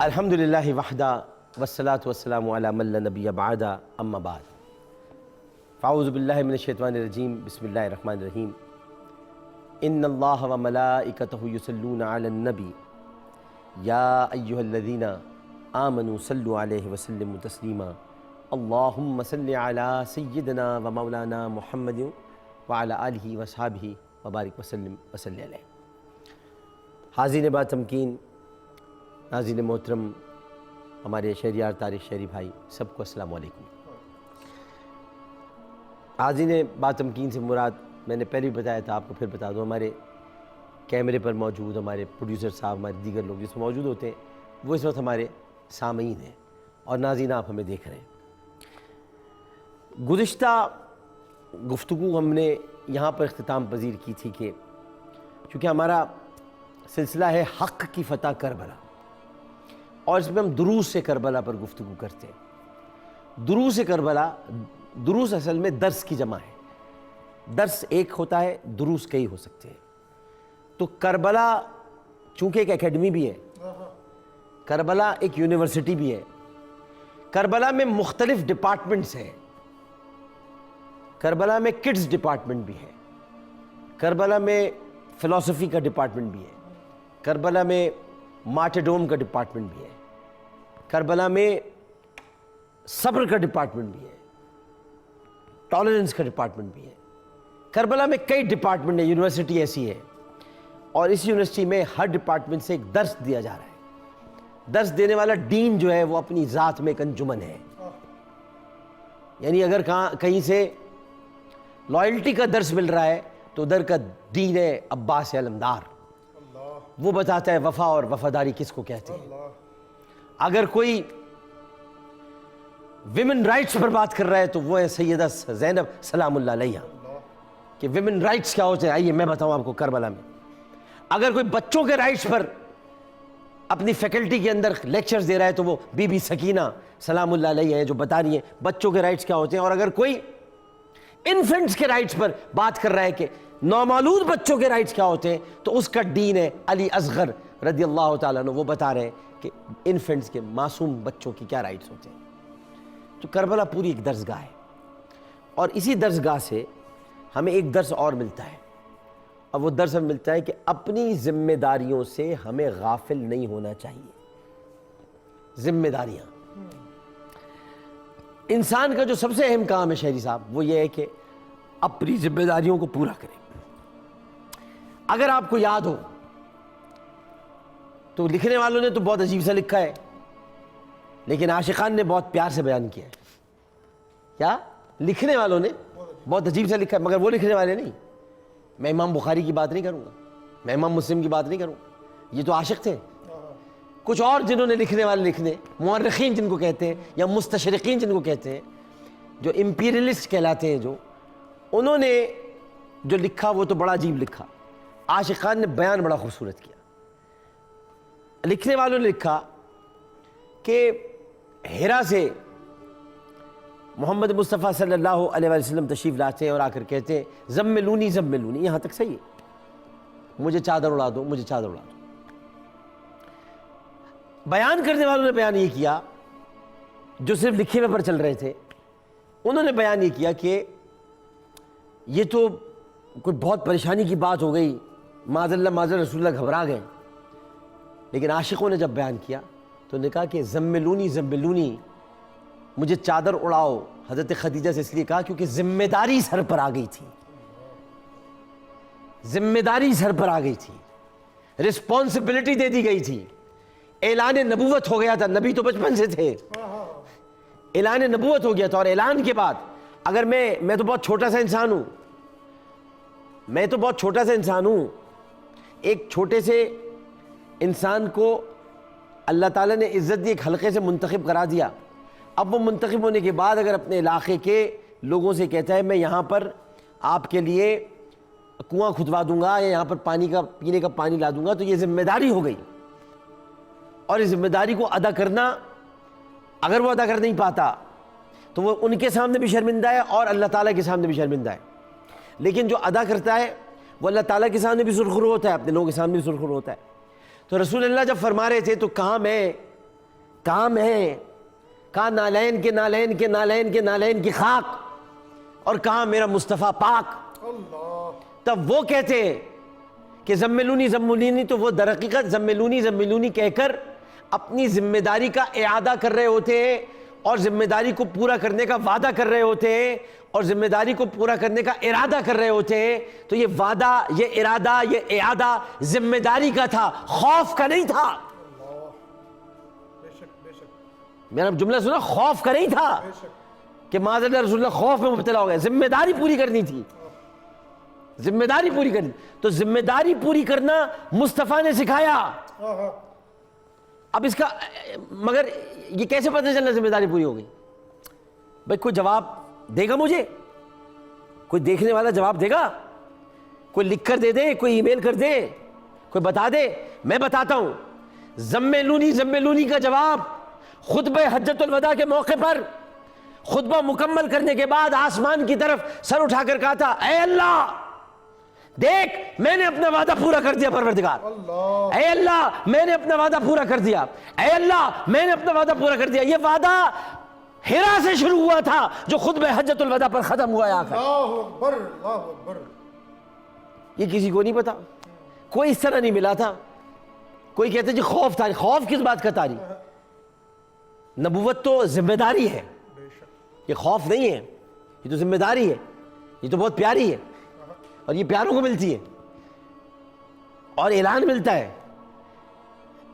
الحمد للہ وحدہ والصلاة والسلام علی من لا نبی بعد اما بعد فاعوذ باللہ من الشیطان الرجیم بسم اللہ الرحمن الرحیم ان اللہ وملائکتہ یصلون علی النبی یا ایہا الذین آمنوا صلوا علیہ وسلموا تسلیما اللہم صل علی سیدنا و مولانا محمد وعلی آلہ واصحابہ وبارک وسلم وصلی علیہ۔ حاضرین با تمکین، ناظرین محترم، ہمارے شہریار طارق شہری بھائی، سب کو السلام علیکم۔ حاضرین با تمکین سے مراد میں نے پہلے بھی بتایا تھا، آپ کو پھر بتا دوں، ہمارے کیمرے پر موجود ہمارے پروڈیوسر صاحب، ہمارے دیگر لوگ جس میں موجود ہوتے ہیں وہ اس وقت ہمارے سامعین ہیں اور ناظرین آپ ہمیں دیکھ رہے ہیں۔ گزشتہ گفتگو ہم نے یہاں پر اختتام پذیر کی تھی کہ چونکہ ہمارا سلسلہ ہے حق کی فتح کربلا، اور اس میں ہم دروس کربلا پر گفتگو کرتے ہیں۔ دروس کربلا، دروس اصل میں درس کی جمع ہے، درس ایک ہوتا ہے، دروس کئی ہو سکتے ہیں۔ تو کربلا چونکہ ایک اکیڈمی بھی ہے، کربلا ایک یونیورسٹی بھی ہے، کربلا میں مختلف ڈپارٹمنٹس ہیں، کربلا میں کڈز ڈپارٹمنٹ بھی ہے، کربلا میں فلسفی کا ڈپارٹمنٹ بھی ہے، کربلا میں مارٹیڈوم کا ڈپارٹمنٹ بھی ہے، کربلا میں صبر کا ڈپارٹمنٹ بھی ہے، ٹالرنس کا ڈپارٹمنٹ بھی ہے۔ کربلا میں کئی ڈپارٹمنٹ ہیں، یونیورسٹی ایسی ہے، اور اس یونیورسٹی میں ہر ڈپارٹمنٹ سے ایک درس دیا جا رہا ہے۔ درس دینے والا ڈین جو ہے وہ اپنی ذات میں ایک انجمن ہے، یعنی اگر کہیں سے لائلٹی کا درس مل رہا ہے تو ادھر کا ڈین ہے عباس علمدار، وہ بتاتا ہے وفا اور وفاداری کس کو کہتے ہیں۔ اگر کوئی ویمن رائٹس پر بات کر رہا ہے تو وہ ہے سیدہ زینب سلام اللہ علیہا، کہ ویمن رائٹس کیا ہوتے ہیں آئیے میں بتاؤں آپ کو کربلا میں۔ اگر کوئی بچوں کے رائٹس پر اپنی فیکلٹی کے اندر لیکچرز دے رہا ہے تو وہ بی بی سکینہ سلام اللہ علیہا ہے جو بتا رہی ہیں بچوں کے رائٹس کیا ہوتے ہیں۔ اور اگر کوئی انفنٹس کے رائٹس پر بات کر رہا ہے کہ نومولود بچوں کے رائٹس کیا ہوتے ہیں تو اس کا ڈین ہے علی اصغر رضی اللہ تعالیٰ عنہ، وہ بتا رہے ہیں کہ انفنٹس کے معصوم بچوں کی کیا رائٹس ہوتے ہیں۔ تو کربلا پوری ایک درسگاہ ہے، اور اسی درسگاہ سے ہمیں ایک درس اور ملتا ہے، اور وہ درس ہمیں ملتا ہے کہ اپنی ذمہ داریوں سے ہمیں غافل نہیں ہونا چاہیے۔ ذمہ داریاں، انسان کا جو سب سے اہم کام ہے شہری صاحب وہ یہ ہے کہ اپنی ذمہ داریوں کو پورا کریں۔ اگر آپ کو یاد ہو تو لکھنے والوں نے تو بہت عجیب سا لکھا ہے، لیکن عاشقان نے بہت پیار سے بیان کیا ہے۔ کیا لکھنے والوں نے بہت عجیب سا لکھا ہے، مگر وہ لکھنے والے نہیں۔ میں امام بخاری کی بات نہیں کروں گا، میں امام مسلم کی بات نہیں کروں گا، یہ تو عاشق تھے۔ کچھ اور جنہوں نے لکھنے والے لکھنے، مورخین جن کو کہتے ہیں یا مستشرقین جن کو کہتے ہیں، جو امپیریلسٹ کہلاتے ہیں، جو انہوں نے جو لکھا وہ تو بڑا عجیب لکھا۔ عاشقان نے بیان بڑا خوبصورت کیا۔ لکھنے والوں نے لکھا کہ ہیرا سے محمد مصطفیٰ صلی اللہ علیہ وسلم تشریف لاتے ہیں اور آ کر کہتے ہیں زملونی زملونی، یہاں تک صحیح ہے، مجھے چادر اڑا دو، مجھے چادر اڑا دو۔ بیان کرنے والوں نے بیان یہ کیا، جو صرف لکھے ہوئے پر چل رہے تھے، انہوں نے بیان یہ کیا کہ یہ تو کوئی بہت پریشانی کی بات ہو گئی، معاذ اللہ معاذ رسول اللہ گھبرا گئے۔ لیکن عاشقوں نے جب بیان کیا تو نے کہا کہ زملونی زملونی، مجھے چادر اڑاؤ۔ حضرت خدیجہ سے اس لیے کہا کیونکہ ذمہ داری سر پر آ گئی تھی، ذمہ داری سر پر آ گئی تھی، رسپانسبلٹی دے دی گئی تھی، اعلان نبوت ہو گیا تھا۔ نبی تو بچپن سے تھے، اعلان نبوت ہو گیا تھا، اور اعلان کے بعد اگر میں تو بہت چھوٹا سا انسان ہوں، میں تو بہت چھوٹا سا انسان ہوں، ایک چھوٹے سے انسان کو اللہ تعالیٰ نے عزت دی، ایک حلقے سے منتخب کرا دیا۔ اب وہ منتخب ہونے کے بعد اگر اپنے علاقے کے لوگوں سے کہتا ہے میں یہاں پر آپ کے لیے کنواں کھدوا دوں گا یا یہاں پر پینے کا پانی لا دوں گا، تو یہ ذمہ داری ہو گئی، اور اس ذمہ داری کو ادا کرنا، اگر وہ ادا کر نہیں پاتا تو وہ ان کے سامنے بھی شرمندہ ہے اور اللہ تعالیٰ کے سامنے بھی شرمندہ ہے۔ لیکن جو ادا کرتا ہے وہ اللہ تعالیٰ کے سامنے بھی سرخرو ہوتا ہے، اپنے لوگوں کے سامنے بھی سرخرو ہوتا ہے۔ تو رسول اللہ جب فرما رہے تھے تو کہاں میں کام ہے، کہاں نالین کے نالین کے نالین کے نالین کی خاک، اور کہاں میرا مصطفیٰ پاک۔ تب وہ کہتے کہ زملونی زملونی، تو وہ در حقیقت زملونی زملونی کہہ کر اپنی ذمہ داری کا اعادہ کر رہے ہوتے ہیں، اور ذمہ داری کو پورا کرنے کا وعدہ کر رہے ہوتے ہیں، اور ذمہ داری کو پورا کرنے کا ارادہ کر رہے ہوتے ہیں۔ تو یہ وعدہ، یہ ارادہ، یہ اعادہ ذمہ داری کا تھا، خوف کا نہیں تھا۔ میرا جملہ سنا، خوف کا نہیں تھا کہ معاذ اللہ رسول اللہ خوف میں مبتلا ہو گئے، ذمہ داری پوری کرنی تھی، ذمہ داری پوری کرنی۔ تو ذمہ داری پوری کرنا مصطفیٰ نے سکھایا۔ اب اس کا مگر یہ کیسے پتہ چلنا ذمہ داری پوری ہو گئی؟ بھائی کوئی جواب دے گا مجھے؟ کوئی دیکھنے والا جواب دے گا؟ کوئی لکھ کر دے دے، کوئی ای میل کر دے، کوئی بتا دے؟ میں بتاتا ہوں۔ زملونی زملونی کا جواب خطبہ حجۃ الوداع کے موقع پر خطبہ مکمل کرنے کے بعد آسمان کی طرف سر اٹھا کر کہا تھا، اے اللہ دیکھ میں نے اپنا وعدہ پورا کر دیا پروردگار، اے اللہ میں نے اپنا وعدہ پورا کر دیا، اے اللہ میں نے اپنا وعدہ پورا کر دیا۔ یہ وعدہ ہرا سے شروع ہوا تھا جو خطبہ حجۃ الوداع پر ختم ہوا ہے آخر۔ اللہ اکبر، اللہ اکبر۔ یہ کسی کو نہیں پتا، کوئی اس طرح نہیں ملا تھا۔ کوئی کہتے جی خوف تھا، خوف کس بات کا تاری؟ نبوت تو ذمہ داری ہے، یہ خوف نہیں ہے، یہ تو ذمہ داری ہے، یہ تو بہت پیاری ہے، اور یہ پیاروں کو ملتی ہے، اور اعلان ملتا ہے۔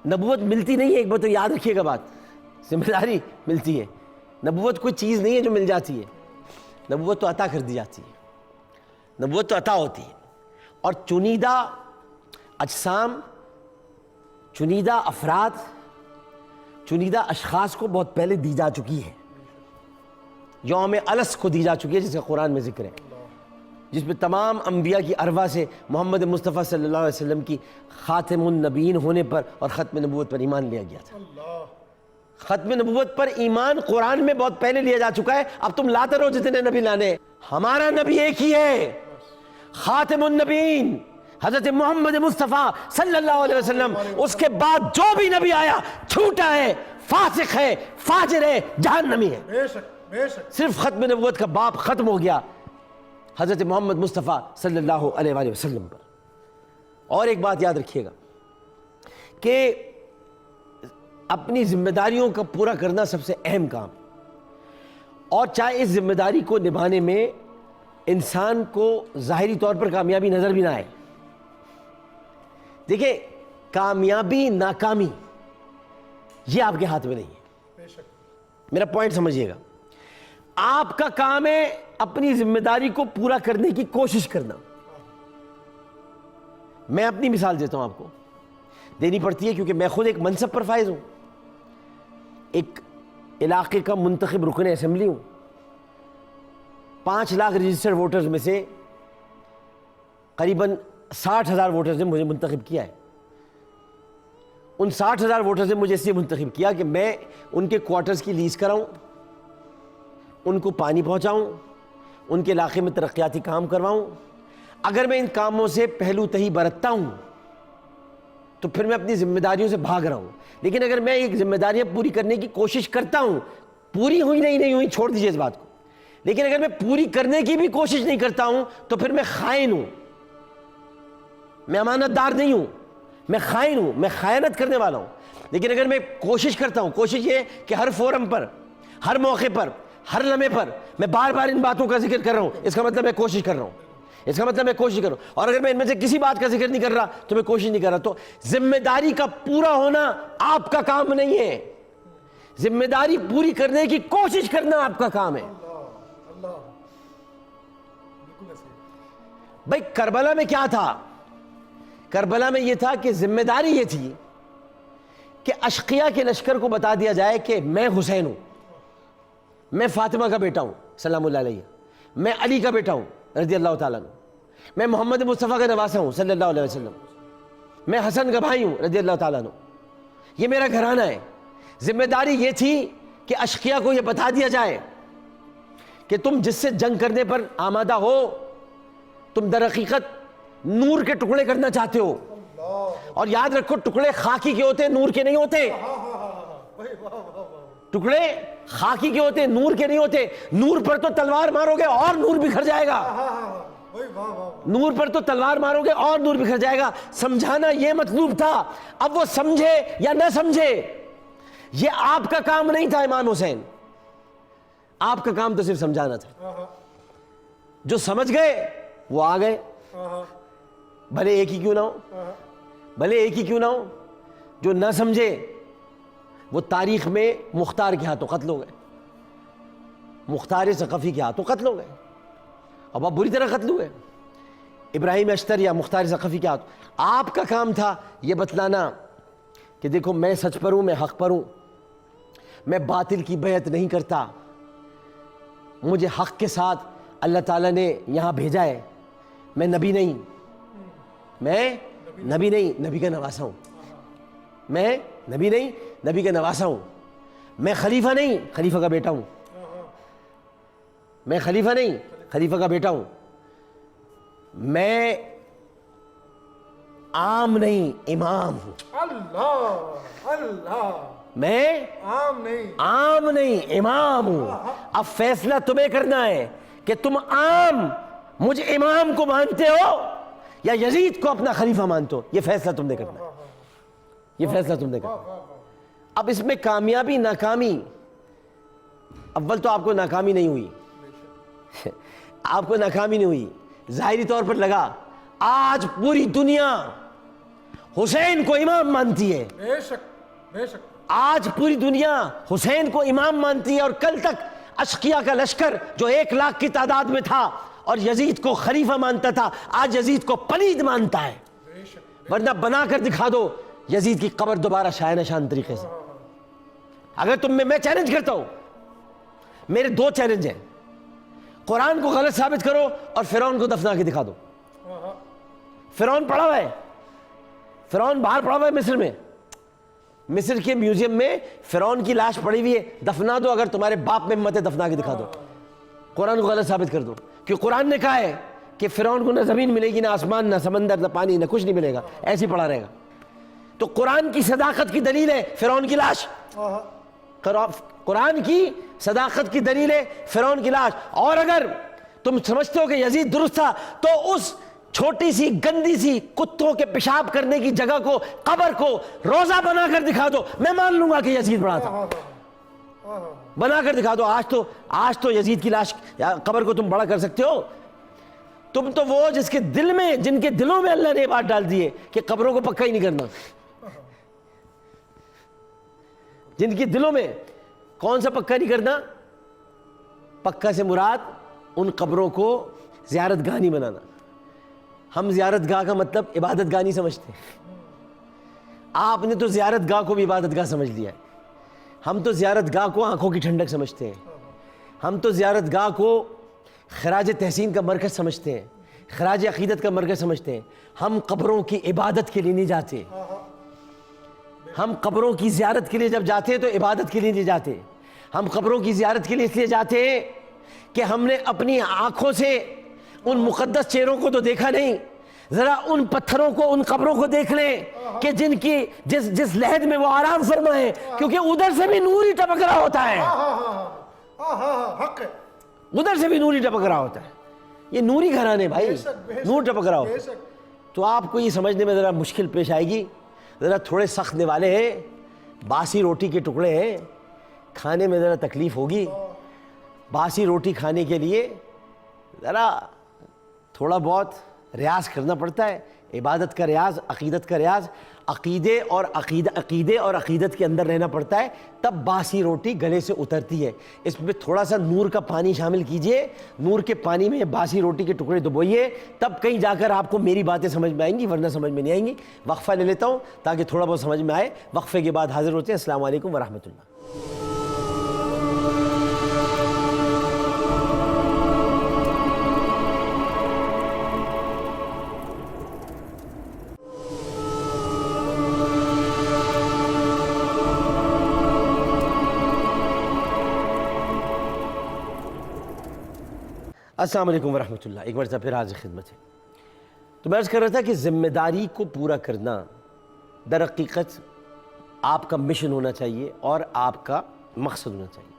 نبوت ملتی نہیں ہے، ایک بات تو یاد رکھیے گا بات، ذمہ داری ملتی ہے۔ نبوت کوئی چیز نہیں ہے جو مل جاتی ہے، نبوت تو عطا کر دی جاتی ہے، نبوت تو عطا ہوتی ہے، اور چنیدہ اجسام، چنیدہ افراد، چنیدہ اشخاص کو بہت پہلے دی جا چکی ہے۔ یوم الس کو دی جا چکی ہے، جس کا قرآن میں ذکر ہے، جس میں تمام انبیاء کی ارواح سے محمد مصطفیٰ صلی اللہ علیہ وسلم کی خاتم النبیین ہونے پر اور ختم نبوت پر ایمان لیا گیا تھا۔ ختم نبوت پر ایمان قرآن میں بہت پہلے لیا جا چکا ہے، اب تم لاتے رہو جتنے نبی لانے۔ ہمارا نبی ایک ہی ہے، خاتم النبیین حضرت محمد مصطفیٰ صلی اللہ علیہ وسلم۔ اس کے بعد جو بھی نبی آیا جھوٹا ہے، فاسق ہے، فاجر ہے، جہنمی ہے۔ بے شک بے شک۔ صرف ختم نبوت کا باب ختم ہو گیا حضرت محمد مصطفیٰ صلی اللہ علیہ وآلہ وسلم پر۔ اور ایک بات یاد رکھیے گا کہ اپنی ذمہ داریوں کا پورا کرنا سب سے اہم کام، اور چاہے اس ذمہ داری کو نبھانے میں انسان کو ظاہری طور پر کامیابی نظر بھی نہ آئے۔ دیکھیں کامیابی ناکامی یہ آپ کے ہاتھ میں نہیں ہے، بے شک۔ میرا پوائنٹ سمجھیے گا۔ آپ کا کام ہے اپنی ذمہ داری کو پورا کرنے کی کوشش کرنا۔ میں اپنی مثال دیتا ہوں، آپ کو دینی پڑتی ہے کیونکہ میں خود ایک منصب پر فائز ہوں، ایک علاقے کا منتخب رکن اسمبلی ہوں۔ 5 لاکھ رجسٹرڈ ووٹرز میں سے قریباً 60,000 ووٹرز نے مجھے منتخب کیا ہے۔ ان 60,000 ووٹرز نے مجھے اس لیے منتخب کیا کہ میں ان کے کوارٹرز کی لیز کراؤں، ان کو پانی پہنچاؤں، ان کے علاقے میں ترقیاتی کام کرواؤں۔ اگر میں ان کاموں سے پہلو تہی برتتا ہوں تو پھر میں اپنی ذمہ داریوں سے بھاگ رہا ہوں، لیکن اگر میں ایک ذمہ داریاں پوری کرنے کی کوشش کرتا ہوں، پوری ہوئی نہیں ہوئی چھوڑ دیجیے اس بات کو، لیکن اگر میں پوری کرنے کی بھی کوشش نہیں کرتا ہوں تو پھر میں خائن ہوں، میں امانت دار نہیں ہوں، میں خائن ہوں، میں خیانت کرنے والا ہوں۔ لیکن اگر میں کوشش کرتا ہوں، کوشش یہ کہ ہر فورم پر، ہر موقع پر، ہر لمحے پر میں بار بار ان باتوں کا ذکر کر رہا ہوں، اس کا مطلب میں کوشش کر رہا ہوں، اس کا مطلب میں کوشش کر رہا ہوں۔ اور اگر میں ان میں سے کسی بات کا ذکر نہیں کر رہا تو میں کوشش نہیں کر رہا۔ تو ذمہ داری کا پورا ہونا آپ کا کام نہیں ہے، ذمہ داری پوری کرنے کی کوشش کرنا آپ کا کام ہے۔ اللہ بالکل ایسے۔ بھائی کربلا میں کیا تھا؟ کربلا میں یہ تھا کہ ذمہ داری یہ تھی کہ اشقیاء کے لشکر کو بتا دیا جائے کہ میں حسین ہوں، میں فاطمہ کا بیٹا ہوں سلام اللہ علیہ، میں علی کا بیٹا ہوں رضی اللہ تعالیٰ عنہ، میں محمد مصطفیٰ کا نواسہ ہوں صلی اللہ علیہ وسلم، میں حسن کا بھائی ہوں رضی اللہ تعالیٰ عنہ، یہ میرا گھرانہ ہے۔ ذمہ داری یہ تھی کہ اشقیاء کو یہ بتا دیا جائے کہ تم جس سے جنگ کرنے پر آمادہ ہو، تم در حقیقت نور کے ٹکڑے کرنا چاہتے ہو، اور یاد رکھو ٹکڑے خاکی کے ہوتے ہیں، نور کے نہیں ہوتے۔ بھائی واہ واہ واہ ٹکڑے خاکی کے ہوتے، نور کے نہیں ہوتے. نور پر تو تلوار مارو گے اور نور بکھر جائے گا. بھائی واہ واہ نور پر تو تلوار مارو گے اور نور بکھر جائے گا. سمجھانا یہ مطلوب تھا. اب وہ سمجھے یا نہ سمجھے یہ آپ کا کام نہیں تھا امام حسین. آپ کا کام تو صرف سمجھانا تھا. جو سمجھ گئے وہ آ گئے، بھلے ایک ہی کیوں نہ ہو، بھلے ایک ہی کیوں نہ ہو. جو نہ سمجھے وہ تاریخ میں مختار کے ہاتھوں قتل ہو گئے، مختار ثقفی کے ہاتھوں قتل ہو گئے، اب آپ بری طرح قتل ہوئے. ابراہیم اشتر یا مختار ثقفی کے ہاتھوں. آپ کا کام تھا یہ بتلانا کہ دیکھو میں سچ پر ہوں، میں حق پر ہوں، میں باطل کی بیعت نہیں کرتا، مجھے حق کے ساتھ اللہ تعالیٰ نے یہاں بھیجا ہے. میں نبی نہیں، میں نبی نہیں، نبی کا نواسا ہوں. میں نبی نہیں، نبی کا نواسا ہوں. میں خلیفہ نہیں، خلیفہ کا بیٹا ہوں. میں خلیفہ نہیں، خلیفہ کا بیٹا ہوں. میں عام نہیں، امام ہوں. اللہ اللہ میں عام نہیں عام نہیں، امام ہوں. اب فیصلہ تمہیں کرنا ہے کہ تم عام مجھ امام کو مانتے ہو یا یزید کو اپنا خلیفہ مانتے ہو. یہ فیصلہ تم نے کرنا ہے، یہ فیصلہ تم نے کرنا ہے. اب اس میں کامیابی ناکامی، اول تو آپ کو ناکامی نہیں ہوئی، آپ کو ناکامی نہیں ہوئی. ظاہری طور پر لگا آج پوری دنیا حسین کو امام مانتی ہے، بے شک بے شک. آج پوری دنیا حسین کو امام مانتی ہے. اور کل تک اشقیہ کا لشکر جو 1 لاکھ کی تعداد میں تھا اور یزید کو خلیفہ مانتا تھا، آج یزید کو پلید مانتا ہے. بے شک ورنہ بنا کر دکھا دو یزید کی قبر دوبارہ شاہ نشان طریقے سے. اگر تم میں چیلنج کرتا ہوں، میرے 2 چیلنج ہیں. قرآن کو غلط ثابت کرو اور فرعون کو دفنا کے دکھا دو. فرعون پڑا ہوا ہے، فرعون باہر پڑا ہوا ہے مصر میں، مصر کے میوزیم میں فرعون کی لاش پڑی ہوئی ہے. دفنا دو، اگر تمہارے باپ میں ہمت ہے دفنا کے دکھا دو. قرآن کو غلط ثابت کر دو کہ قرآن نے کہا ہے کہ فرعون کو نہ زمین ملے گی، نہ آسمان، نہ سمندر، نہ پانی، نہ کچھ نہیں ملے گا، ایسے ہی پڑا رہے گا. تو قرآن کی صداقت کی دلیل ہے فرعون کی لاش. قرآن کی صداقت کی دلیل ہے فرعون کی لاش. اور اگر تم سمجھتے ہو کہ یزید درست تھا تو اس چھوٹی سی گندی سی کتوں کے پیشاب کرنے کی جگہ کو، قبر کو روزہ بنا کر دکھا دو، میں مان لوں گا کہ یزید بڑا تھا. بنا کر دکھا دو. آج تو یزید کی لاش یا قبر کو تم بڑا کر سکتے ہو. تم تو وہ جس کے دل میں، جن کے دلوں میں اللہ نے یہ بات ڈال دی ہے کہ قبروں کو پکا ہی نہیں کرنا. جن کے دلوں میں کون سا پکا نہیں کرنا؟ پکا سے مراد ان قبروں کو زیارت گاہ نہیں بنانا. ہم زیارت گاہ کا مطلب عبادت گاہ نہیں سمجھتے. آپ نے تو زیارت گاہ کو بھی عبادت گاہ سمجھ لیا ہے. ہم تو زیارت گاہ کو آنکھوں کی ٹھنڈک سمجھتے ہیں. ہم تو زیارت گاہ کو خراج تحسین کا مرکز سمجھتے ہیں، خراج عقیدت کا مرکز سمجھتے ہیں. ہم قبروں کی عبادت کے لیے نہیں جاتے. ہم قبروں کی زیارت کے لیے جب جاتے ہیں تو عبادت کے لیے نہیں جاتے. ہم قبروں کی زیارت کے لیے اس لیے جاتے ہیں کہ ہم نے اپنی آنکھوں سے ان مقدس چہروں کو تو دیکھا نہیں، ذرا ان پتھروں کو، ان قبروں کو دیکھ لیں کہ جن کی جس لحد میں وہ آرام فرما ہے، کیونکہ ادھر سے بھی نور ہی ٹپک رہا ہوتا ہے. حق ہے. ادھر سے بھی نور ہی ٹپک رہا ہوتا ہے. یہ نوری گھرانے بھائی، نور ٹپک رہا ہوتا ہے. تو آپ کو یہ سمجھنے میں ذرا مشکل پیش آئے گی، ذرا تھوڑے سخت نوالے ہیں، باسی روٹی کے ٹکڑے ہیں، کھانے میں ذرا تکلیف ہوگی. باسی روٹی کھانے کے لیے ذرا تھوڑا بہت ریاض کرنا پڑتا ہے. عبادت کا ریاض، عقیدت کا ریاض، عقیدے اور عقیدت کے اندر رہنا پڑتا ہے، تب باسی روٹی گلے سے اترتی ہے. اس میں تھوڑا سا نور کا پانی شامل کیجئے، نور کے پانی میں باسی روٹی کے ٹکڑے ڈبوئیے، تب کہیں جا کر آپ کو میری باتیں سمجھ میں آئیں گی، ورنہ سمجھ میں نہیں آئیں گی. وقفہ لے لیتا ہوں تاکہ تھوڑا بہت سمجھ میں آئے. وقفے کے بعد حاضر ہوتے ہیں. السلام علیکم ورحمۃ اللہ. السلام علیکم ورحمۃ اللہ. ایک مرتبہ پھر حاضر خدمت ہے. تو میں عرض کر رہا تھا کہ ذمہ داری کو پورا کرنا در حقیقت آپ کا مشن ہونا چاہیے اور آپ کا مقصد ہونا چاہیے.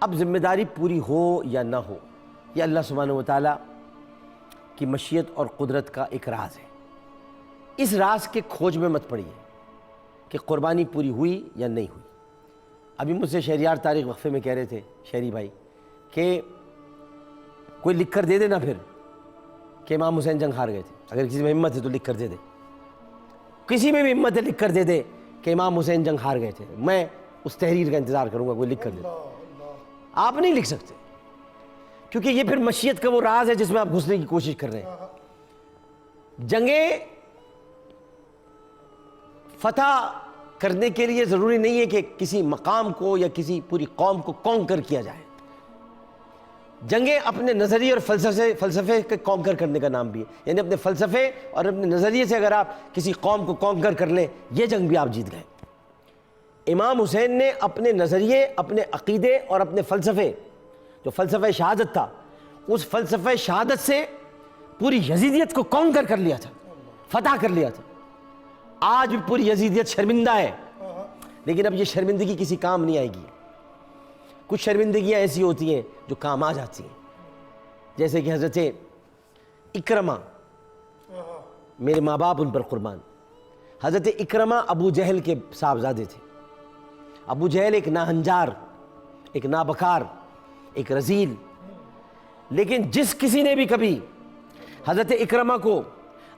اب ذمہ داری پوری ہو یا نہ ہو یہ اللہ سبحانہ و تعالیٰ کی مشیت اور قدرت کا ایک راز ہے. اس راز کے کھوج میں مت پڑیے کہ قربانی پوری ہوئی یا نہیں ہوئی. ابھی مجھ سے شہریار طارق وقفے میں کہہ رہے تھے شہری بھائی کہ کوئی لکھ کر دے دے نا پھر کہ امام حسین جنگ ہار گئے تھے. اگر کسی میں ہمت ہے تو لکھ کر دے دے, کسی میں بھی ہمت ہے لکھ کر دے دے کہ امام حسین جنگ ہار گئے تھے. میں اس تحریر کا انتظار کروں گا کوئی لکھ کر دے. آپ نہیں لکھ سکتے کیونکہ یہ پھر مشیت کا وہ راز ہے جس میں آپ گھسنے کی کوشش کر رہے ہیں. جنگیں فتح کرنے کے لیے ضروری نہیں ہے کہ کسی مقام کو یا کسی پوری قوم کو کانکر کیا جائے. جنگیں اپنے نظریے اور فلسفے کے کانکر کرنے کا نام بھی ہے. یعنی اپنے فلسفے اور اپنے نظریے سے اگر آپ کسی قوم کو کانکر کر لیں یہ جنگ بھی آپ جیت گئے. امام حسین نے اپنے نظریے, اپنے عقیدے اور اپنے فلسفے, جو فلسفہ شہادت تھا, اس فلسفہ شہادت سے پوری یزیدیت کو کانکر کر لیا تھا, فتح کر لیا تھا. آج بھی پوری یزیدیت شرمندہ ہے, لیکن اب یہ شرمندگی کسی کام نہیں آئے گی. کچھ شرمندگیاں ایسی ہوتی ہیں جو کام آ جاتی ہیں, جیسے کہ حضرت اکرمہ, میرے ماں باپ ان پر قربان. حضرت اکرمہ ابو جہل کے صاحبزادے تھے. ابو جہل ایک ناہنجار, ایک نابکار, ایک رذیل, لیکن جس کسی نے بھی کبھی حضرت اکرمہ کو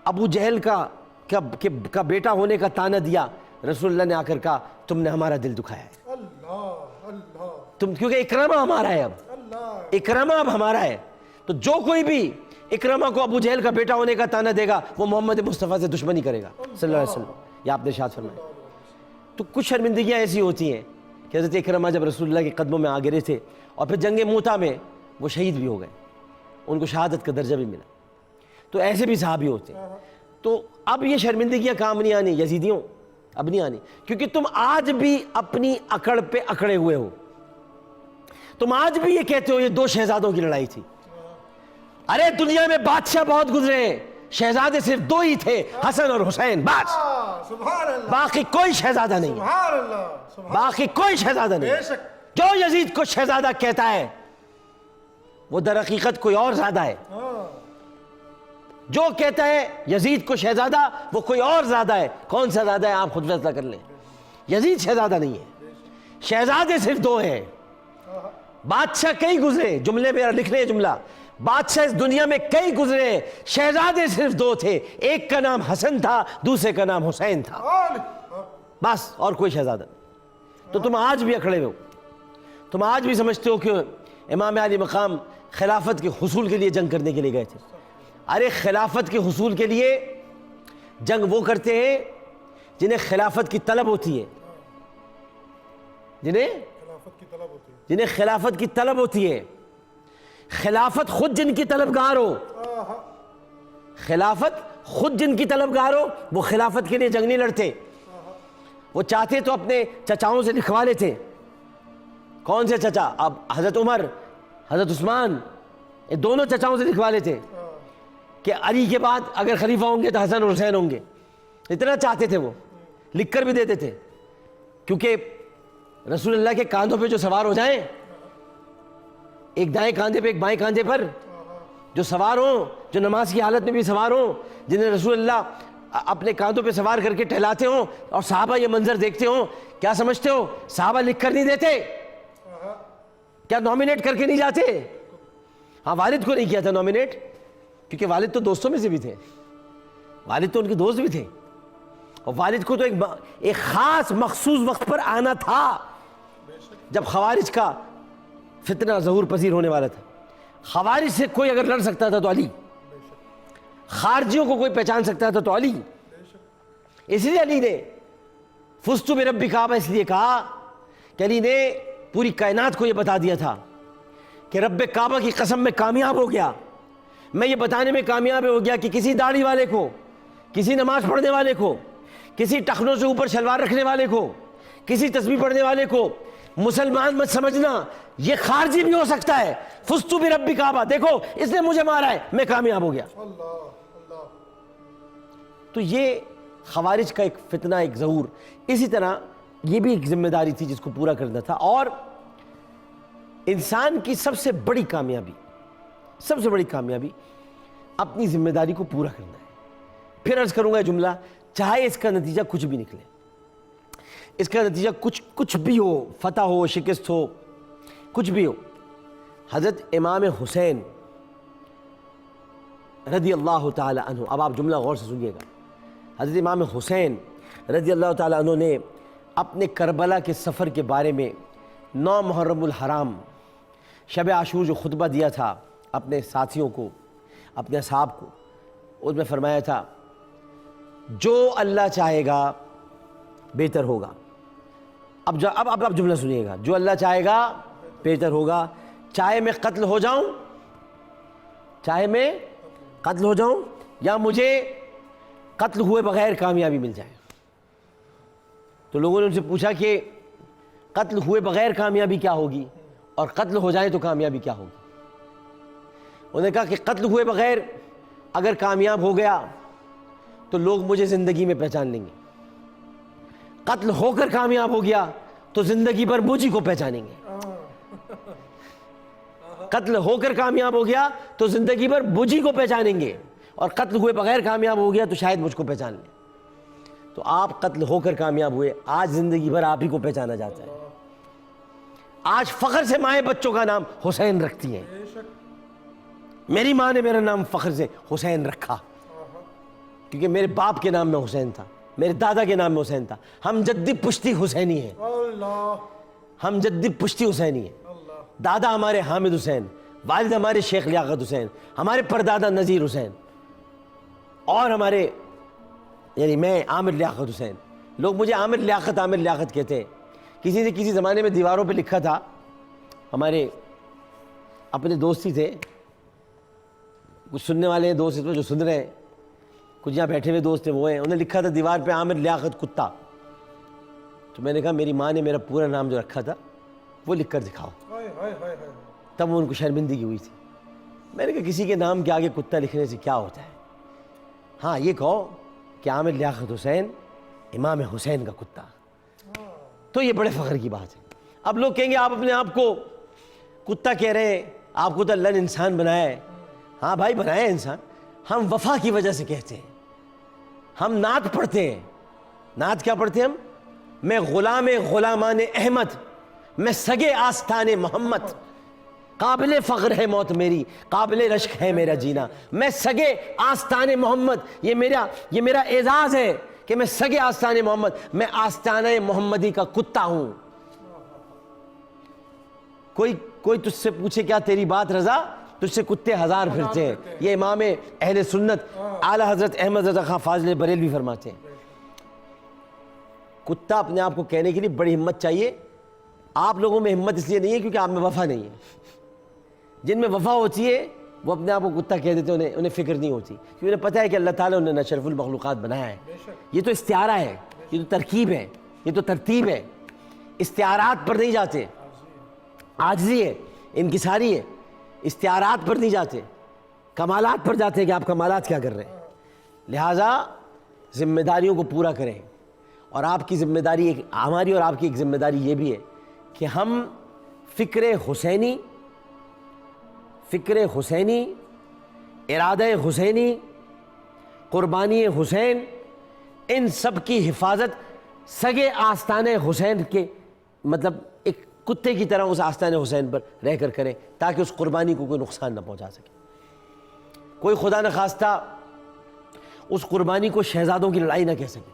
ابو جہل کا بیٹا ہونے کا طعنہ دیا, رسول اللہ نے آ کر کہا تم نے ہمارا دل دکھایا ہے. کیونکہ اکرمہ ہمارا ہے, اب اکرمہ اب ہمارا ہے. تو جو کوئی بھی اکرمہ کو ابو جہل کا بیٹا ہونے کا طعنہ دے گا وہ محمد مصطفیٰ سے دشمنی کرے گا صلی اللہ علیہ وسلم. یہ آپ نے ارشاد فرمایا. تو کچھ شرمندگیاں ایسی ہوتی ہیں کہ حضرت اکرمہ جب رسول اللہ کے قدموں میں آ گرے تھے اور پھر جنگ موتا میں وہ شہید بھی ہو گئے, ان کو شہادت کا درجہ بھی ملا. تو ایسے بھی صحابی ہوتے ہیں. تو اب یہ شرمندگیاں کام نہیں آنی یزیدیوں, اب نہیں آنی, کیونکہ تم آج بھی اپنی اکڑ پہ اکڑے ہوئے ہو. تم آج بھی یہ کہتے ہو یہ دو شہزادوں کی لڑائی تھی. ارے دنیا میں بادشاہ بہت گزرے ہیں, شہزادے صرف دو ہی تھے, حسن اور حسین, بس. باقی کوئی شہزادہ نہیں ہے, باقی کوئی شہزادہ نہیں ہے. جو یزید کو شہزادہ کہتا ہے وہ در حقیقت کوئی اور زیادہ ہے. جو کہتا ہے یزید کو شہزادہ وہ کوئی اور زیادہ ہے. کون سا زیادہ ہے آپ خود فیصلہ کر لیں. یزید شہزادہ نہیں ہے, شہزادے صرف دو ہیں. بادشاہ کئی گزرے, جملے میں لکھ لیں جملہ, بادشاہ اس دنیا میں کئی گزرے, شہزادے صرف دو تھے. ایک کا نام حسن تھا, دوسرے کا نام حسین تھا, بس, اور کوئی شہزادہ نہیں. تو تم آج بھی اکھڑے ہو, تم آج بھی سمجھتے ہو کہ امام علی مقام خلافت کے حصول کے لیے جنگ کرنے کے لیے گئے تھے. ارے خلافت کے حصول کے لیے جنگ وہ کرتے ہیں جنہیں خلافت کی طلب ہوتی ہے, جنہیں خلافت کی طلب ہوتی ہے. خلافت خود جن کی طلبگار ہو, خلافت خود جن کی طلبگار ہو وہ خلافت کے لیے جنگ نہیں لڑتے. وہ چاہتے تو اپنے چچاؤں سے لکھوا لیتے. کون سے چچا؟ اب حضرت عمر, حضرت عثمان, یہ دونوں چچاؤں سے لکھوا لیتے کہ علی کے بعد اگر خلیفہ ہوں گے تو حسن اور حسین ہوں گے. اتنا چاہتے تھے, وہ لکھ کر بھی دیتے تھے, کیونکہ رسول اللہ کے کاندھوں پہ جو سوار ہو جائیں, ایک دائیں کاندھے پہ ایک بائیں کاندھے پر جو سوار ہوں, جو نماز کی حالت میں بھی سوار ہوں, جنہیں رسول اللہ اپنے کاندھوں پہ سوار کر کے ٹہلاتے ہوں, اور صحابہ یہ منظر دیکھتے ہوں, کیا سمجھتے ہو صحابہ لکھ کر نہیں دیتے؟ کیا نومینیٹ کر کے نہیں جاتے؟ ہاں, والد کو نہیں کیا تھا نومینیٹ, کیونکہ والد تو دوستوں میں سے بھی تھے, والد تو ان کے دوست بھی تھے, اور والد کو تو ایک خاص مخصوص وقت پر آنا تھا جب خوارج کا فتنہ ظہور پذیر ہونے والا تھا. خوارج سے کوئی اگر لڑ سکتا تھا تو علی, خارجیوں کو کوئی پہچان سکتا تھا تو علی. اس لیے علی نے فزت برب کعبہ اس لیے کہا کہ علی نے پوری کائنات کو یہ بتا دیا تھا کہ رب کعبہ کی قسم میں کامیاب ہو گیا. میں یہ بتانے میں کامیاب ہو گیا کہ کسی داڑھی والے کو, کسی نماز پڑھنے والے کو, کسی ٹخنوں سے اوپر شلوار رکھنے والے کو, کسی تسبیح پڑھنے والے کو مسلمان مت سمجھنا, یہ خارجی بھی ہو سکتا ہے. فزت برب کعبہ, دیکھو اس نے مجھے مارا ہے, میں کامیاب ہو گیا. تو یہ خوارج کا ایک فتنہ، ایک ظہور. اسی طرح یہ بھی ایک ذمہ داری تھی جس کو پورا کرنا تھا. اور انسان کی سب سے بڑی کامیابی اپنی ذمہ داری کو پورا کرنا ہے. پھر عرض کروں گا جملہ، چاہے اس کا نتیجہ کچھ بھی نکلے، اس کا نتیجہ کچھ بھی ہو، فتح ہو، شکست ہو، کچھ بھی ہو. حضرت امام حسین رضی اللہ تعالی عنہ، اب آپ جملہ غور سے سنیے گا. حضرت امام حسین رضی اللہ تعالی عنہ نے اپنے کربلا کے سفر کے بارے میں 9 محرم الحرام شب عاشور جو خطبہ دیا تھا اپنے ساتھیوں کو، اپنے اصحاب کو، اس میں فرمایا تھا جو اللہ چاہے گا بہتر ہوگا. اب جملہ سنیے گا، جو اللہ چاہے گا بہتر ہوگا، چاہے میں قتل ہو جاؤں یا مجھے قتل ہوئے بغیر کامیابی مل جائے. تو لوگوں نے ان سے پوچھا کہ قتل ہوئے بغیر کامیابی کیا ہوگی اور قتل ہو جائے تو کامیابی کیا ہوگی؟ انہوں نے کہا کہ قتل ہوئے بغیر اگر کامیاب ہو گیا تو لوگ مجھے زندگی میں پہچان لیں گے، قتل ہو کر کامیاب ہو گیا تو زندگی بھر مجھے کو پہچانیں گے. قتل ہو کر کامیاب ہو گیا تو زندگی بھر مجھے کو پہچانیں گے، اور قتل ہوئے بغیر کامیاب ہو گیا تو شاید مجھ کو پہچان لیں. تو آپ قتل ہو کر کامیاب ہوئے، آج زندگی بھر آپ ہی کو پہچانا جاتا ہے. آج فخر سے مائیں بچوں کا نام حسین رکھتی ہیں. میری ماں نے میرا نام فخر سے حسین رکھا کیونکہ میرے باپ کے نام میں حسین تھا، میرے دادا کے نام میں حسین تھا. ہم جدی پشتی حسینی ہیں، ہم جدی پشتی حسینی ہیں. دادا ہمارے حامد حسین، والد ہمارے شیخ لیاقت حسین، ہمارے پردادا نذیر حسین، اور ہمارے یعنی میں عامر لیاقت حسین. لوگ مجھے عامر لیاقت کہتے ہیں. کسی نے کسی زمانے میں دیواروں پہ لکھا تھا، ہمارے اپنے دوست ہی تھے، کچھ سننے والے ہیں دوست جو سن رہے ہیں، کچھ یہاں بیٹھے ہوئے دوست ہیں وہ ہیں، انہوں نے لکھا تھا دیوار پہ عامر لیاقت کتا. تو میں نے کہا میری ماں نے میرا پورا نام جو رکھا تھا وہ لکھ کر دکھاؤ. تب ان کو شرمندگی ہوئی تھی. میں نے کہا کسی کے نام کے آگے کتا لکھنے سے کیا ہوتا ہے؟ ہاں یہ کہو کہ عامر لیاقت حسین امام حسین کا کتا، تو یہ بڑے فخر کی بات ہے. اب لوگ کہیں گے آپ اپنے آپ کو کتا کہہ رہے ہیں، آپ کو تو اللہ نے انسان بنایا ہے. ہاں بھائی بنایا ہے انسان، ہم وفا کی وجہ سے کہتے ہیں. ہم نعت پڑھتے ہیں. نعت کیا پڑھتے ہیں ہم؟ میں غلامان احمد، میں سگے آستان محمد، قابل فخر ہے موت میری، قابل رشک ہے میرا جینا. میں سگے آستان محمد، یہ میرا اعزاز ہے کہ میں سگے آستان محمد، میں آستانہ محمدی کا کتا ہوں. کوئی تجھ سے پوچھے کیا تیری بات رضا، تجھ سے کتے ہزار پھرتے ہیں. یہ امام اہل سنت اعلیٰ حضرت احمد رضا خان فاضل بریلوی فرماتے ہیں. کتا اپنے آپ کو کہنے کے لیے بڑی ہمت چاہیے. آپ لوگوں میں ہمت اس لیے نہیں ہے کیونکہ آپ میں وفا نہیں ہے. جن میں وفا ہوتی ہے وہ اپنے آپ کو کتا کہہ دیتے ہیں، انہیں فکر نہیں ہوتی کیونکہ انہیں پتہ ہے کہ اللہ تعالیٰ نے اشرف المخلوقات بنایا ہے. یہ تو استعارہ ہے، یہ تو ترکیب ہے، یہ تو ترتیب ہے. استعارات پر نہیں جاتے، عاجزی ہے، انکساری ہے. استعارات پر نہیں جاتے، کمالات پر جاتے ہیں کہ آپ کمالات کیا کر رہے ہیں. لہٰذا ذمہ داریوں کو پورا کریں. اور آپ کی ذمہ داری ہماری اور آپ کی ایک ذمہ داری یہ بھی ہے کہ ہم فکر حسینی، ارادہ حسینی، قربانی حسین، ان سب کی حفاظت سگے آستان حسین کے مطلب ایک کتے کی طرح اس آستان حسین پر رہ کر کریں تاکہ اس قربانی کو کوئی نقصان نہ پہنچا سکے. کوئی خدا نہ خواستہ اس قربانی کو شہزادوں کی لڑائی نہ کہہ سکے.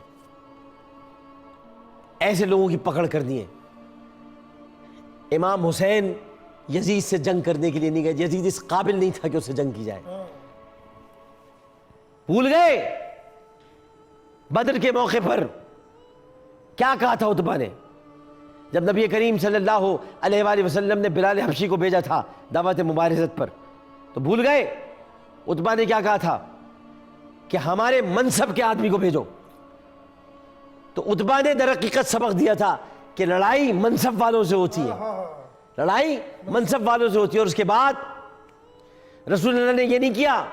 ایسے لوگوں کی پکڑ کر دی ہے. امام حسین یزید سے جنگ کرنے کے لیے نہیں گئے، یزید اس قابل نہیں تھا کہ اس سے جنگ کی جائے. بھول گئے بدر کے موقع پر کیا کہا تھا عتبہ نے جب نبی کریم صلی اللہ علیہ وآلہ وسلم نے بلال حبشی کو بھیجا تھا دعوت مبارزت پر. تو بھول گئے عتبہ نے کیا کہا تھا کہ ہمارے منصب کے آدمی کو بھیجو. تو عتبہ نے در حقیقت سبق دیا تھا کہ لڑائی منصب والوں سے ہوتی ہے، لڑائی منصب والوں سے ہوتی ہے. اور اس کے بعد رسول اللہ نے یہ نہیں کیا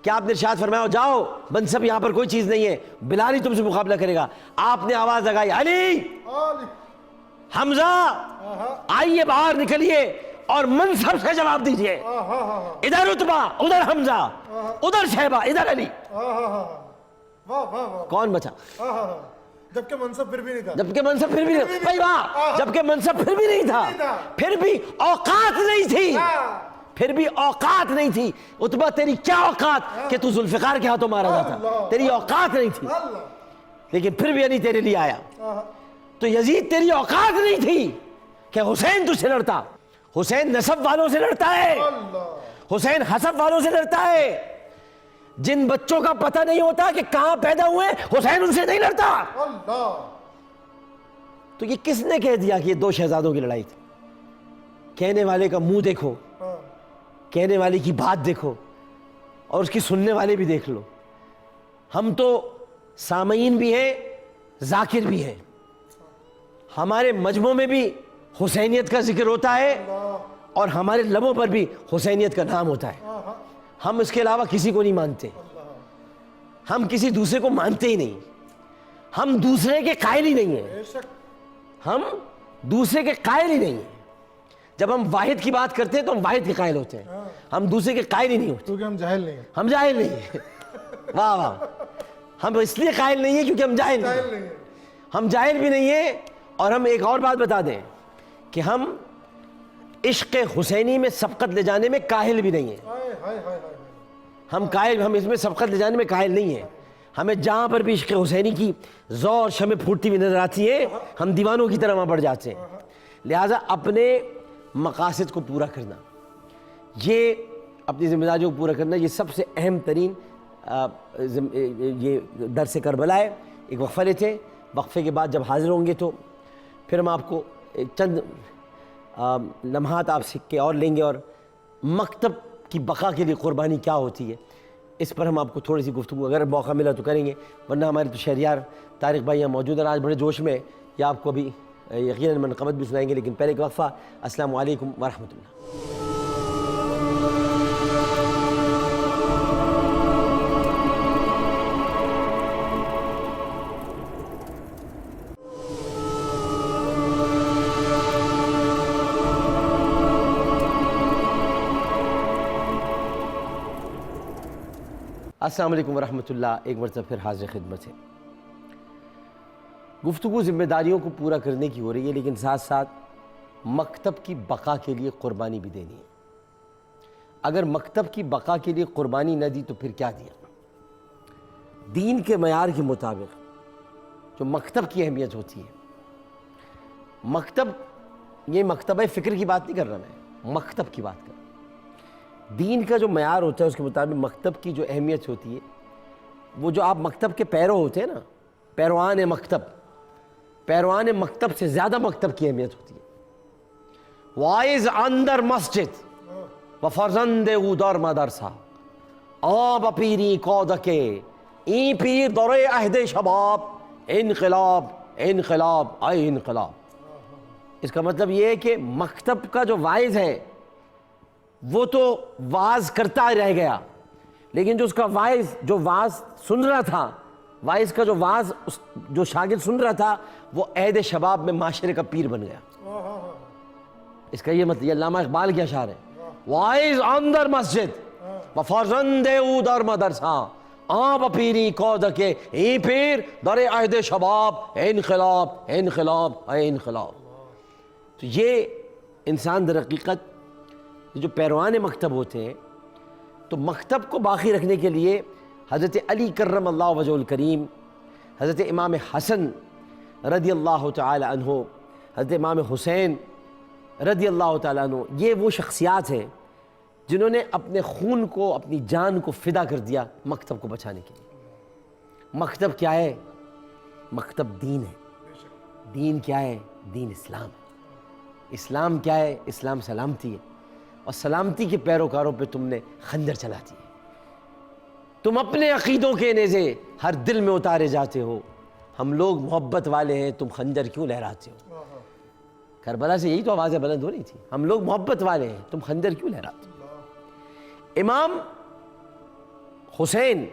کہ آپ نے ارشاد فرمایا جاؤ منصب یہاں پر کوئی چیز نہیں ہے, بلال ہی تم سے مقابلہ کرے گا. آپ نے آواز لگائی علی علی حمزہ آئیے باہر نکلیے اور منصب سے جواب دیجئے. ادھر عتبہ, ادھر حمزہ, ادھر شیبہ, ادھر علی. واہ واہ واہ. کون بچا؟ جبکہ منصب پھر بھی نہیں تھا. جبکہ منصب پھر بھی نہیں, بھائی واہ, جبکہ منصب پھر بھی نہیں تھا, پھر بھی اوقات نہیں تھی, پھر بھی اوقات نہیں تھی. عتبہ تیری کیا اوقات کہ تو ذوالفقار کے ہاتھوں مارا جاتا, تیری اوقات نہیں تھی, لیکن پھر بھی علی تیرے لیے آیا. تو یزید تیری اوقات نہیں تھی کہ حسین تجھ سے لڑتا. حسین نسب والوں سے لڑتا ہے, حسین حسب والوں سے لڑتا ہے. جن بچوں کا پتہ نہیں ہوتا کہ کہاں پیدا ہوئے, حسین ان سے نہیں لڑتا. تو یہ کس نے کہہ دیا کہ یہ دو شہزادوں کی لڑائی تھی؟ کہنے والے کا منہ دیکھو, کہنے والے کی بات دیکھو, اور اس کی سننے والے بھی دیکھ لو. ہم تو سامعین بھی ہیں, ذاکر بھی ہیں. ہمارے مجموع میں بھی حسینیت کا ذکر ہوتا ہے اور ہمارے لبوں پر بھی حسینیت کا نام ہوتا ہے. ہم اس کے علاوہ کسی کو نہیں مانتے, ہم کسی دوسرے کو مانتے ہی نہیں, ہم دوسرے کے قائل ہی نہیں ہیں, ہم دوسرے کے قائل ہی نہیں ہیں. جب ہم واحد کی بات کرتے ہیں تو ہم واحد کے قائل ہوتے ہیں, ہم دوسرے کے قائل ہی نہیں ہوتے, کیونکہ ہم جاہل نہیں ہیں. ہم جاہل نہیں ہیں. واہ واہ, ہم اس لیے قائل نہیں ہیں کیونکہ ہم جاہل نہیں ہیں. ہم جاہل بھی نہیں ہیں. اور ہم ایک اور بات بتا دیں کہ ہم عشق حسینی میں سبقت لے جانے میں کاہل بھی نہیں ہیں. ہم اس میں سبقت لے جانے میں کاہل نہیں ہیں. ہمیں جہاں پر بھی عشق حسینی کی زور شمع پھوٹتی ہوئی نظر آتی ہے, ہم دیوانوں کی طرح وہاں بڑھ جاتے ہیں. لہٰذا اپنے مقاصد کو پورا کرنا, یہ اپنی ذمہ داریوں کو پورا کرنا, یہ سب سے اہم ترین یہ درس کربلا ہے. ایک وقفہ لیتے ہیں, وقفے کے بعد جب حاضر ہوں گے تو پھر ہم آپ کو چند لمحات آپ سیکھ کے اور لیں گے, اور مکتب کی بقا کے لیے قربانی کیا ہوتی ہے اس پر ہم آپ کو تھوڑی سی گفتگو اگر موقع ملا تو کریں گے. ورنہ ہمارے تو شہریار طارق بھائی یہاں موجود ہیں, آج بڑے جوش میں, یا آپ کو ابھی یقیناً منقبت بھی سنائیں گے, لیکن پہلے ایک وقفہ. السلام علیکم ورحمۃ اللہ. السلام علیکم ورحمۃ اللہ. ایک مرتبہ پھر حاضر خدمت ہے. گفتگو ذمہ داریوں کو پورا کرنے کی ہو رہی ہے, لیکن ساتھ ساتھ مکتب کی بقا کے لیے قربانی بھی دینی ہے. اگر مکتب کی بقا کے لیے قربانی نہ دی تو پھر کیا دیا؟ دین کے معیار کے مطابق جو مکتب کی اہمیت ہوتی ہے, مکتب, یہ مکتبہ فکر کی بات نہیں کر رہا میں, مکتب کی بات کر رہا ہوں. دین کا جو معیار ہوتا ہے اس کے مطابق مکتب کی جو اہمیت ہوتی ہے, وہ جو آپ مکتب کے پیرو ہوتے ہیں نا, پیروان مکتب, پیروان مکتب سے زیادہ مکتب کی اہمیت ہوتی ہے. وائز اندر مسجد و فرزند او در مدرسہ, آب پیری کودکے این پیر دور عہد شباب, انقلاب انقلاب اے انقلاب. اس کا مطلب یہ ہے کہ مکتب کا جو وائز ہے وہ تو واز کرتا رہ گیا, لیکن جو اس کا وائز, جو واز سن رہا تھا, وائز کا جو واز جو شاگرد سن رہا تھا, وہ عہد شباب میں معاشرے کا پیر بن گیا. اس کا یہ مطلب, یہ علامہ اقبال کی اشعار ہے, وائز اندر مسجد و فرزند او در مدرسہ, آب پیری کودکے ای پیر در عہد شباب, انقلاب انقلاب اے انقلاب. تو یہ انسان در حقیقت جو پیروان مکتب ہوتے ہیں, تو مکتب کو باقی رکھنے کے لیے حضرت علی کرم اللہ وجہ الکریم, حضرت امام حسن رضی اللہ تعالی عنہ, حضرت امام حسین رضی اللہ تعالی عنہ, یہ وہ شخصیات ہیں جنہوں نے اپنے خون کو, اپنی جان کو فدا کر دیا مکتب کو بچانے کے لیے. مکتب کیا ہے؟ مکتب دین ہے. دین کیا ہے؟ دین اسلام ہے. اسلام کیا ہے؟ اسلام سلامتی ہے, اور سلامتی کے پیروکاروں پہ تم نے خنجر چلا دی ہے. تم اپنے عقیدوں کے نیزے ہر دل میں اتارے جاتے ہو, ہم لوگ محبت والے ہیں, تم خنجر کیوں لہراتے ہو؟ کربلا سے یہی تو آوازیں بلند ہو رہی تھی, ہم لوگ محبت والے ہیں, تم خنجر کیوں لہراتے ہو؟ امام حسین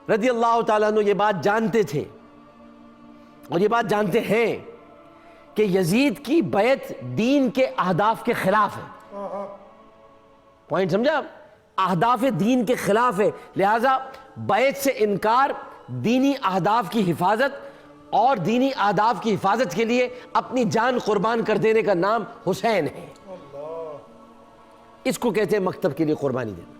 رضی اللہ تعالیٰ عنہ یہ بات جانتے تھے اور یہ بات جانتے ہیں کہ یزید کی بیعت دین کے اہداف کے خلاف ہے. پوائنٹ سمجھا؟ اہداف دین کے خلاف ہے، لہٰذا بیعت سے انکار دینی اہداف کی حفاظت اور دینی اہداف کی حفاظت کے لیے اپنی جان قربان کر دینے کا نام حسین ہے. اس کو کہتے ہیں مکتب کے لیے قربانی دینا،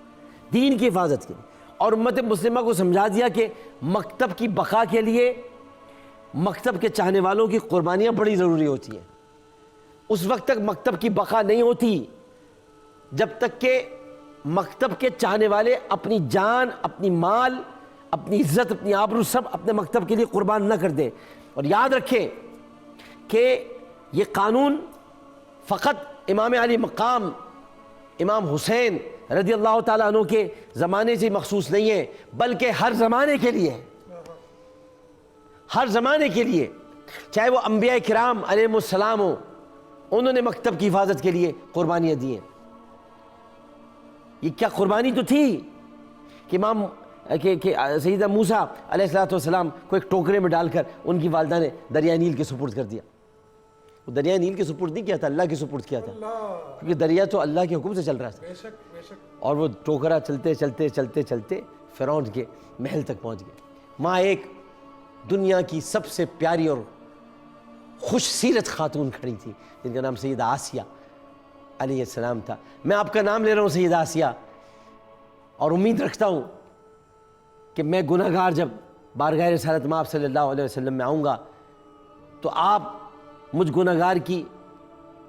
دین کی حفاظت کے لیے. اور امت مسلمہ کو سمجھا دیا کہ مکتب کی بقا کے لیے مکتب کے چاہنے والوں کی قربانیاں بڑی ضروری ہوتی ہیں. اس وقت تک مکتب کی بقا نہیں ہوتی جب تک کہ مکتب کے چاہنے والے اپنی جان، اپنی مال، اپنی عزت، اپنی آبرو سب اپنے مکتب کے لیے قربان نہ کر دیں. اور یاد رکھیں کہ یہ قانون فقط امام علی مقام امام حسین رضی اللہ تعالیٰ عنہ کے زمانے سے مخصوص نہیں ہے، بلکہ ہر زمانے کے لیے ہے. ہر زمانے کے لیے، چاہے وہ انبیاء کرام علیہ السلام ہوں، انہوں نے مکتب کی حفاظت کے لیے قربانیاں دی ہیں. یہ کیا قربانی تو تھی کہ کہ سیدہ موسیٰ علیہ السلام کو ایک ٹوکرے میں ڈال کر ان کی والدہ نے دریائے نیل کے سپرد کر دیا. وہ دریائے نیل کے سپرد نہیں کیا تھا، اللہ کے سپرد کیا تھا، کیونکہ دریا تو اللہ کے حکم سے چل رہا تھا. اور وہ ٹوکرا چلتے چلتے چلتے چلتے فرعون کے محل تک پہنچ گیا. وہاں ایک دنیا کی سب سے پیاری اور خوش سیرت خاتون کھڑی تھی جن کا نام سیدہ آسیہ علیہ السلام تھا. میں آپ کا نام لے رہا ہوں سیدہ آسیہ، اور امید رکھتا ہوں کہ میں گناہ گار جب بارگاہ رسالت مآب صلی اللہ علیہ وسلم میں آؤں گا تو آپ مجھ گناہ گار کی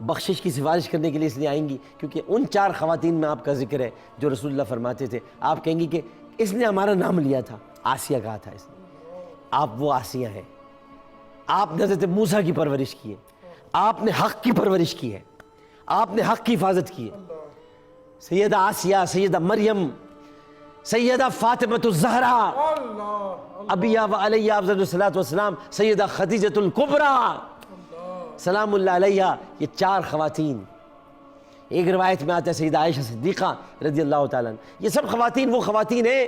بخشش کی سفارش کرنے کے لیے اس لیے آئیں گی کیونکہ ان 4 خواتین میں آپ کا ذکر ہے جو رسول اللہ فرماتے تھے. آپ کہیں گی کہ اس نے ہمارا نام لیا تھا، آسیہ کہا تھا اس نے. آپ وہ آسیہ ہیں. آپ نے حضرت موسیٰ کی پرورش کی ہے، آپ نے حق کی پرورش کی ہے، آپ نے حق کی حفاظت کی ہے. سیدہ آسیہ، سیدہ مریم، سیدہ فاطمۃ الزہرا، ابیہ و علیہ افضل الصلاۃ والسلام، سیدہ خدیجۃ الکبریٰ سلام اللہ علیہ، یہ 4 خواتین. ایک روایت میں آتا ہے سیدہ عائشہ صدیقہ رضی اللہ تعالیٰ عنہ. یہ سب خواتین وہ خواتین ہیں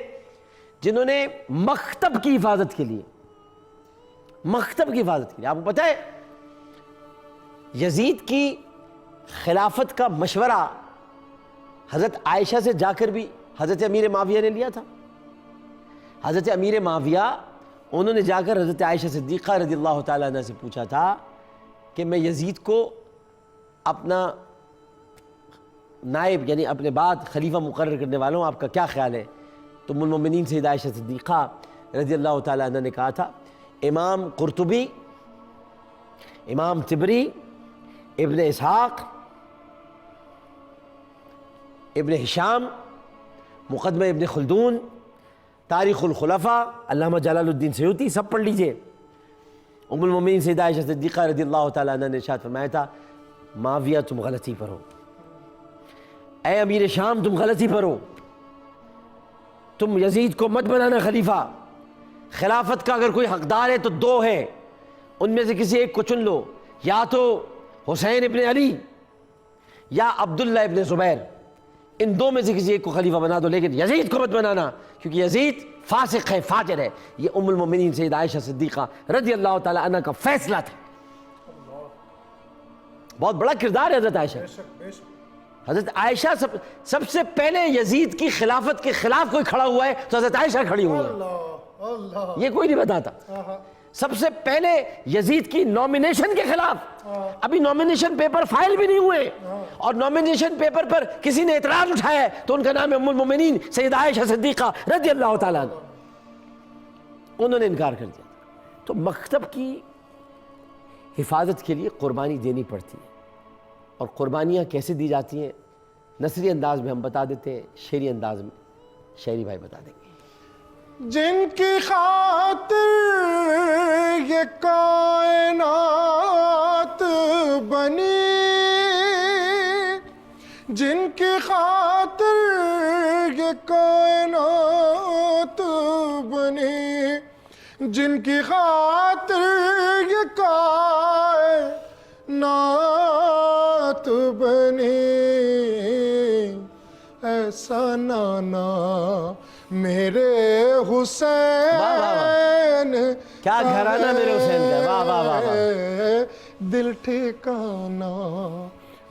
جنہوں نے مکتب کی حفاظت کے لیے، مکتب کی حفاظت کے لیے، آپ کو پتہ ہے یزید کی خلافت کا مشورہ حضرت عائشہ سے جا کر بھی حضرت امیر معاویہ نے لیا تھا. حضرت امیر معاویہ انہوں نے جا کر حضرت عائشہ صدیقہ رضی اللہ تعالیٰ عنہ سے پوچھا تھا کہ میں یزید کو اپنا نائب یعنی اپنے بعد خلیفہ مقرر کرنے والا ہوں، آپ کا کیا خیال ہے؟ تو ام المؤمنین سیدہ عائشہ صدیقہ رضی اللہ تعالیٰ عنہ نے کہا تھا امام قرطبی، امام طبری، ابن اسحاق، ابن ہشام، مقدمہ ابن خلدون، تاریخ الخلفاء، علامہ جلال الدین سیوطی، سب پڑھ لیجئے. ام المؤمنین سیدہ عائشہ صدیقہ رضی اللہ تعالیٰ عنہ نے ارشاد فرمایا تھا معاویہ تم غلطی پر ہو، اے امیر شام تم غلطی پر ہو، تم یزید کو مت بنانا خلیفہ. خلافت کا اگر کوئی حقدار ہے تو 2 ہے، ان میں سے کسی ایک کو چن لو، یا تو حسین ابن علی یا عبداللہ ابن زبیر، ان 2 میں سے کسی ایک کو خلیفہ بنا دو، لیکن یزید کو مت بنانا کیونکہ یزید فاسق ہے، فاجر ہے. یہ ام المؤمنین سیدہ عائشہ صدیقہ رضی اللہ تعالی عنہ کا فیصلہ تھا. بہت بڑا کردار ہے حضرت عائشہ. حضرت عائشہ سب سے پہلے یزید کی خلافت کے خلاف کوئی کھڑا ہوا ہے تو حضرت عائشہ کھڑی ہوئی ہے، یہ کوئی نہیں بتاتا. سب سے پہلے یزید کی نومینیشن کے خلاف، ابھی نومینیشن پیپر فائل بھی نہیں ہوئے اور نومینیشن پیپر پر کسی نے اعتراض اٹھایا ہے تو ان کا نام ہے ام المؤمنین سیدہ عائشہ صدیقہ رضی اللہ تعالیٰ عنہ. انہوں نے انکار کر دیا. تو مکتب کی حفاظت کے لیے قربانی دینی پڑتی ہے. اور قربانیاں کیسے دی جاتی ہیں نثری انداز میں ہم بتا دیتے ہیں، شعری انداز میں شاعری بھائی بتا دیں گے. جن کی خاطر یہ کائنات بنی، جن کی خاطر یہ کائنات بنی، جن کی خاطر یہ کائنات بنی، ایسا بنانا میرے حسین کیا گھرانہ میرے حسین کا، واہ واہ واہ واہ۔ دل ٹھکانا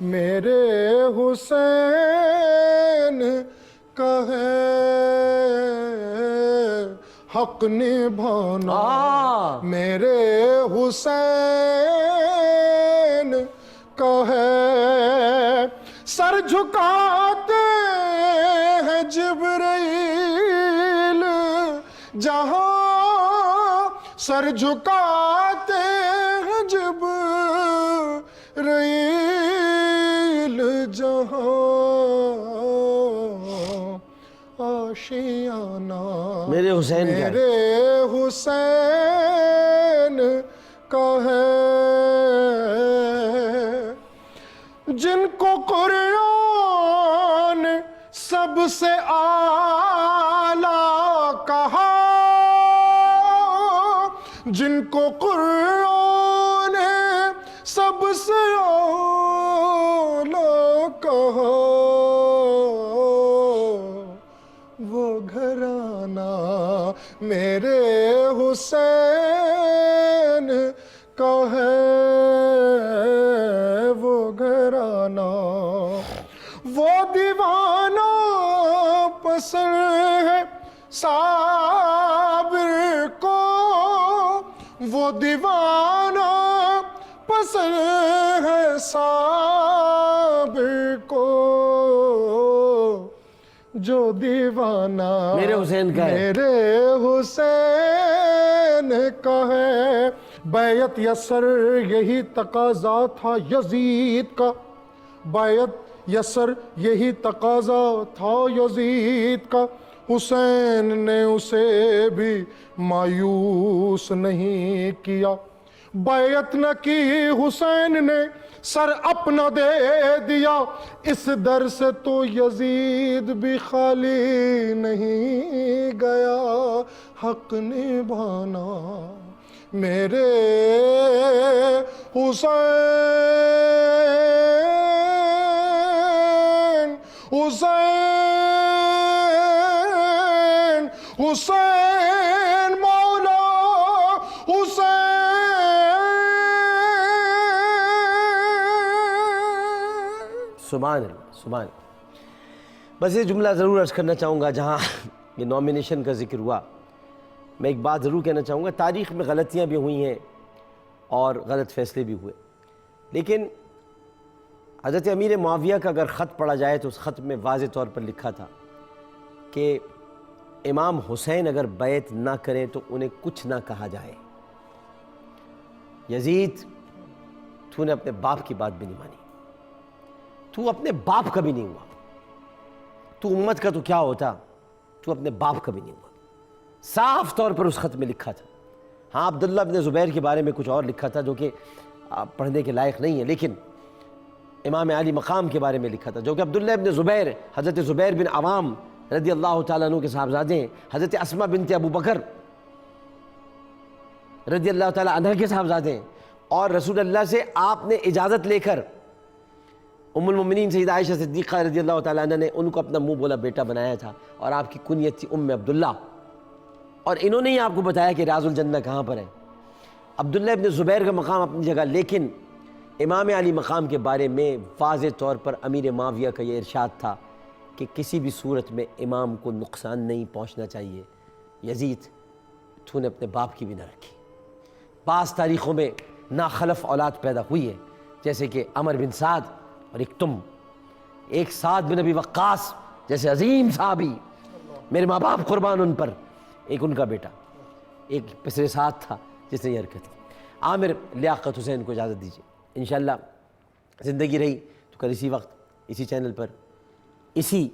میرے حسین کا ہے، حق نبھانا میرے حسین کا ہے۔ سر جھکاتے ہیں جبرائیل جہاں، سر جھکاتے ہیں جبرائیل جہاں، آشیانہ میرے حسین کا، میرے حسین کا ہے۔ جن کو قرآن سب سے اعلیٰ کہا، جن کو قرآن سب سے اعلیٰ کہا، وہ گھرانہ میرے حسین کا ہے، وہ گھرانہ۔ وہ دیوانہ پسند ہے صابر کو، وہ دیوانہ پسند ہے صابر کو، جو دیوانہ میرے حسین کا ہے، میرے حسین کا ہے۔ بیعت یسر یہی تقاضا تھا یزید کا، بیعت یسر یہی تقاضا تھا یزید کا، حسین نے اسے بھی مایوس نہیں کیا۔ بیعت نہ کی حسین نے سر اپنا دے دیا، اس در سے تو یزید بھی خالی نہیں گیا، حق نبھانا میرے حسین، حسین، حسین مولا حسین۔ سبحان اللہ سبحان اللہ۔ بس یہ جملہ ضرور عرض کرنا چاہوں گا، جہاں یہ نومینیشن کا ذکر ہوا، میں ایک بات ضرور کہنا چاہوں گا، تاریخ میں غلطیاں بھی ہوئی ہیں اور غلط فیصلے بھی ہوئے، لیکن حضرت امیر معاویہ کا اگر خط پڑھا جائے تو اس خط میں واضح طور پر لکھا تھا کہ امام حسین اگر بیعت نہ کریں تو انہیں کچھ نہ کہا جائے۔ یزید، تو نے اپنے باپ کی بات بھی نہیں مانی، تو اپنے باپ کا بھی نہیں ہوا، تو امت کا تو کیا ہوتا، تو اپنے باپ کا بھی نہیں ہوا۔ صاف طور پر اس خط میں لکھا تھا۔ ہاں عبداللہ ابن زبیر کے بارے میں کچھ اور لکھا تھا جو کہ پڑھنے کے لائق نہیں ہے، لیکن امام علی مقام کے بارے میں لکھا تھا، جو کہ عبداللہ ابن زبیر حضرت زبیر بن عوام رضی اللہ تعالیٰ عنہ کے صاحبزادے ہیں، حضرت اسماء بنت ابو بکر رضی اللہ تعالیٰ عنہ کے صاحبزادے ہیں، اور رسول اللہ سے آپ نے اجازت لے کر ام المؤمنین سیدہ عائشہ صدیقہ رضی اللہ تعالیٰ عنہ نے ان کو اپنا منہ بولا بیٹا بنایا تھا، اور آپ کی کنیت تھی ام عبداللہ، اور انہوں نے ہی آپ کو بتایا کہ ریاض الجنہ کہاں پر ہے۔ عبداللہ ابن زبیر کا مقام اپنی جگہ، لیکن امام علی مقام کے بارے میں واضح طور پر امیر معاویہ کا یہ ارشاد تھا کہ کسی بھی صورت میں امام کو نقصان نہیں پہنچنا چاہیے۔ یزید، تو نے اپنے باپ کی بھی نہ رکھی۔ بعض تاریخوں میں ناخلف اولاد پیدا ہوئی ہے، جیسے کہ عمر بن سعد اور ایک تم، ایک سعد بن ابی وقاص جیسے عظیم صحابی، میرے ماں باپ قربان ان پر، ایک ان کا بیٹا، ایک پسر سعد تھا جس نے یہ حرکت کی۔ عامر لیاقت حسین کو اجازت دیجیے، انشاءاللہ زندگی رہی تو کل اسی وقت اسی چینل پر اسی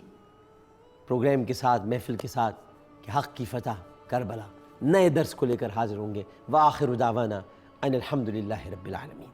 پروگرام کے ساتھ، محفل کے ساتھ کہ حق کی فتح کربلا نئے درس کو لے کر حاضر ہوں گے۔ وآخر دعوانا ان الحمدللہ رب العالمین۔